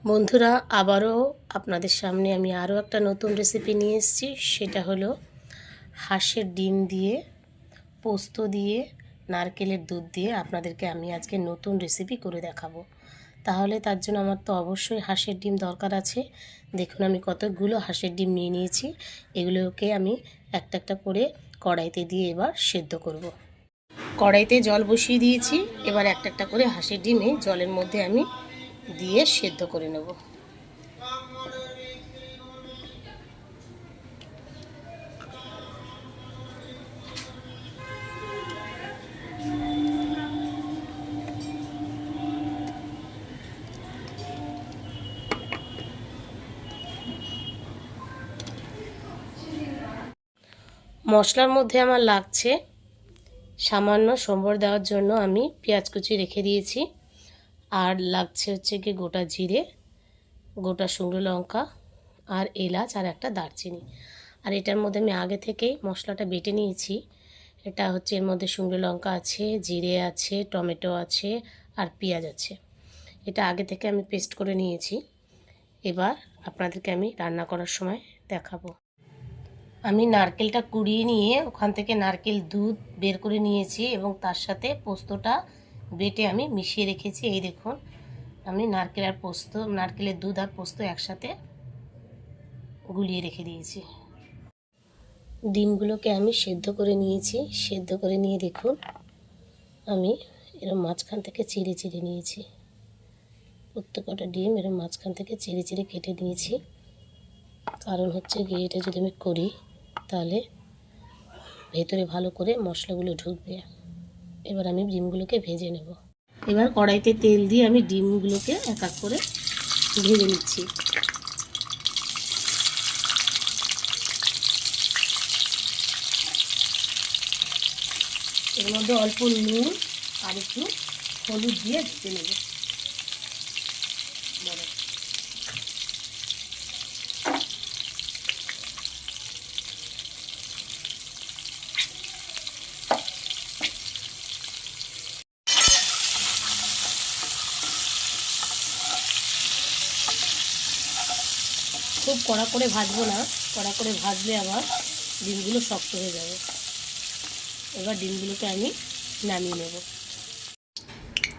বন্ধুরা, আবারও আপনাদের সামনে আমি আরও একটা নতুন রেসিপি নিয়ে এসেছি। সেটা হলো হাঁসের ডিম দিয়ে, পোস্ত দিয়ে, নারকেলের দুধ দিয়ে আপনাদেরকে আমি আজকে নতুন রেসিপি করে দেখাবো। তাহলে তার জন্য আমার তো অবশ্যই হাঁসের ডিম দরকার আছে। দেখুন আমি কতগুলো হাঁসের ডিম নিয়ে নিয়েছি। এগুলোকে আমি একটা একটা করে কড়াইতে দিয়ে এবার সেদ্ধ করব। কড়াইতে জল বসিয়ে দিয়েছি। এবার একটা একটা করে হাঁসের ডিমে জলের মধ্যে আমি দিয়ে সেদ্ধ করে নেব। মশলার মধ্যে আমার লাগছে সামান্য সম্বর দেওয়ার জন্য আমি পেঁয়াজ কুচি রেখে দিয়েছি, আর লাগছে হচ্ছে কি গোটা জিরে, গোটা শুকনো লঙ্কা, আর এলাচ, আর একটা দারচিনি। আর এটার মধ্যে আমি আগে থেকেই মশলাটা বেটে নিয়েছি। এটা হচ্ছে এর মধ্যে শুকনো লঙ্কা আছে, জিরে আছে, টমেটো আছে, আর পেঁয়াজ আছে। এটা আগে থেকে আমি পেস্ট করে নিয়েছি। এবার আপনাদেরকে আমি রান্না করার সময় দেখাবো। আমি নারকেলটা কুড়িয়ে নিয়ে ওখান থেকে নারকেল দুধ বের করে নিয়েছি এবং তার সাথে পোস্তটা বেটে আমি মিশিয়ে রেখেছি। এই দেখুন, আমি নারকেলের দুধ আর পোস্ত একসাথে গুলিয়ে রেখে দিয়েছি। ডিমগুলোকে আমি সেদ্ধ করে নিয়েছি। সেদ্ধ করে নিয়ে দেখুন আমি এরকম মাঝখান থেকে চিড়ে চিড়ে নিয়েছি। প্রত্যেকটা ডিম এরকম মাঝখান থেকে চিড়ে চিড়ে কেটে নিয়েছি। কারণ হচ্ছে গিয়ে এটা যদি আমি করি তাহলে ভেতরে ভালো করে মশলাগুলো ঢুকবে। এবার আমি ডিমগুলোকে ভেজে নেব। এবার কড়াইতে তেল দিয়ে আমি ডিমগুলোকে এক এক করে ভেজে নিচ্ছি। এর মধ্যে অল্প নুন আর একটু হলুদ দিয়ে ভেজে নেব। খুব কড়া করে ভাজবো না, কড়া করে ভাজলে আবার ডিমগুলো শক্ত হয়ে যাবে। এবার ডিমগুলোকে আমি নামিয়ে নেব।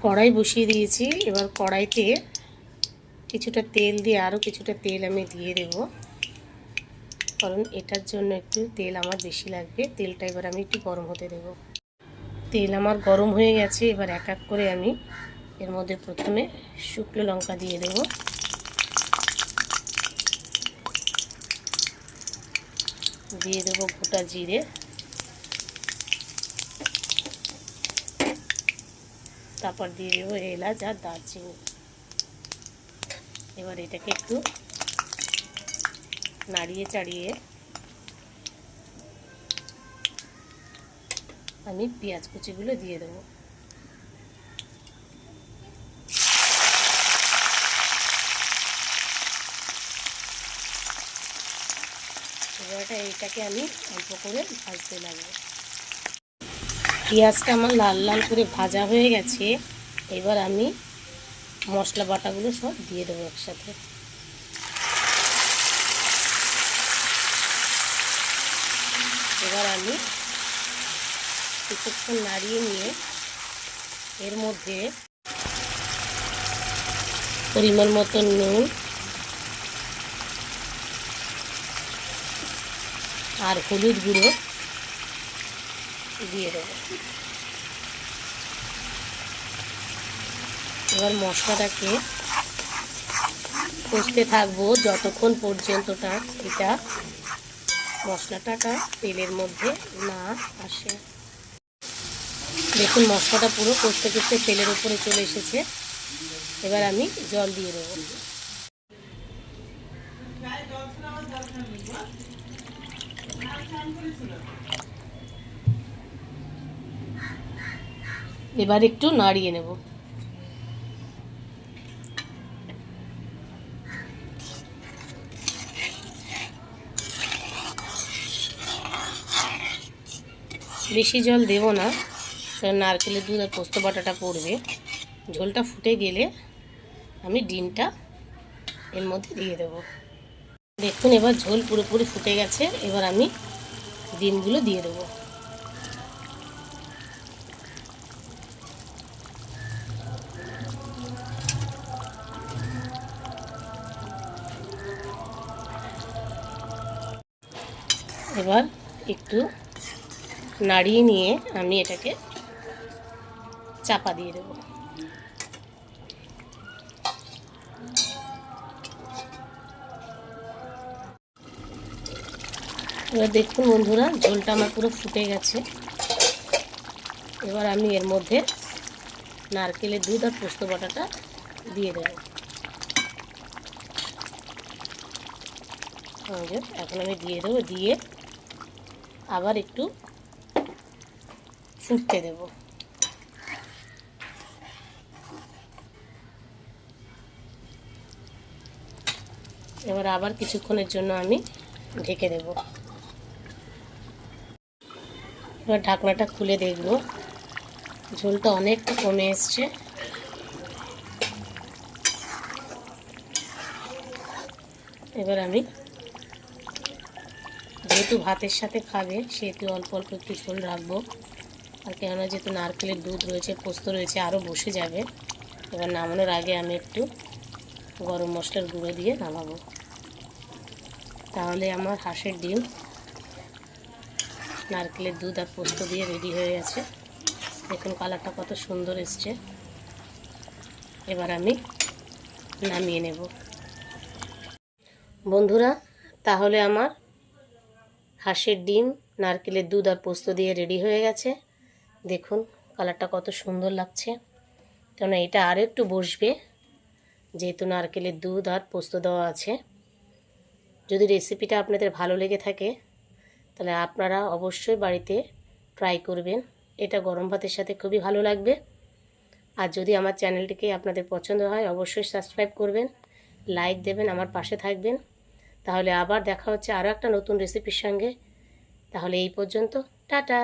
কড়াই বসিয়ে দিয়েছি। এবার কড়াইতে কিছুটা তেল দিয়ে আরও কিছুটা তেল আমি দিয়ে দেব, কারণ এটার জন্য একটু তেল আমার বেশি লাগবে। তেলটা এবার আমি একটু গরম হতে দেব। তেল আমার গরম হয়ে গেছে। এবার এক এক করে আমি এর মধ্যে প্রথমে শুকনো লঙ্কা দিয়ে দেব, দিয়ে দেবো গোটা জিরে, তারপর দিয়ে দেবো এলাচ আর দারচিনি। এবার এটাকে একটু নাড়িয়ে চাড়িয়ে আমি পেঁয়াজ কুচিগুলো দিয়ে দেবো। এবার এটাকে আমি অল্প করে ভাজতে লাগবো। পেঁয়াজটা আমার লাল লাল করে ভাজা হয়ে গেছে। এবার আমি মশলা বাটাগুলো সব দিয়ে দেবো একসাথে। এবার আমি কিছুক্ষণ নাড়িয়ে নিয়ে এর মধ্যে পরিমাণ মতো নুন আর হলুদ গুঁড়ো দিয়ে দেবো। এবার মশলাটাকে কষতে থাকবো যতক্ষণ পর্যন্ত এটা মশলাটা তেলের মধ্যে না আসে। দেখুন মশলাটা পুরো কষতে কষতে তেলের উপরে চলে এসেছে। এবার আমি জল দিয়ে দেবো। এবার একটু নাড়িয়ে নেব। বেশি জল দেব না, কারণ নারকেলের দুধ আর পোস্ত বাটাটা পড়বে। ঝোলটা ফুটে গেলে আমি ডিমটা এর মধ্যে দিয়ে দেবো। দেখুন এবার ঝোল পুরোপুরি ফুটে গেছে। এবার আমি ডিমগুলো দিয়ে দেবো। এবার একটু নাড়িয়ে নিয়ে আমি এটাকে চাপা দিয়ে দেবো। এবার দেখুন বন্ধুরা, ঝোলটা আমার পুরো ফুটে গেছে। এবার আমি এর মধ্যে নারকেলের দুধ আর পোস্ত বাটাটা দিয়ে দেবো। এখন আমি দিয়ে দেবো, দিয়ে আবার একটু ফুটতে দেব। এবার আবার কিছুক্ষণের জন্য আমি ঢেকে দেব। এবার ঢাকনাটা খুলে দেখব, ঝোলটা অনেকটা কমে এসছে। এবার আমি, যেহেতু ভাতের সাথে খাবে সেহেতু অল্প অল্প একটু ঝোল রাখবো। আর কেননা যেহেতু নারকেলের দুধ রয়েছে, পোস্ত রয়েছে, আরও বসে যাবে। এবার নামানোর আগে আমি একটু গরম মশলার গুঁড়ো দিয়ে নামাবো। তাহলে আমার হাঁসের ডিম নারকেলের দুধ আর পোস্ত দিয়ে রেডি হয়ে গেছে। দেখুন কালারটা কত সুন্দর এসছে। এবার আমি নামিয়ে নেব। বন্ধুরা, তাহলে আমার হাঁসের ডিম নারকেলের দুধ আর পোস্ত দিয়ে রেডি হয়ে গেছে। দেখুন কালারটা কত সুন্দর লাগছে। কেননা এটা আরও একটু বসবে, যেহেতু নারকেলের দুধ আর পোস্ত দেওয়া আছে। যদি রেসিপিটা আপনাদের ভালো লেগে থাকে তাহলে আপনারা অবশ্যই বাড়িতে ট্রাই করবেন। এটা গরম ভাতের সাথে খুবই ভালো লাগবে। আর যদি আমার চ্যানেলটিকে আপনাদের পছন্দ হয় অবশ্যই সাবস্ক্রাইব করবেন, লাইক দেবেন, আমার পাশে থাকবেন। তাহলে আবার দেখা হচ্ছে আরও একটা নতুন রেসিপির সঙ্গে। তাহলে এই পর্যন্ত, টাটা।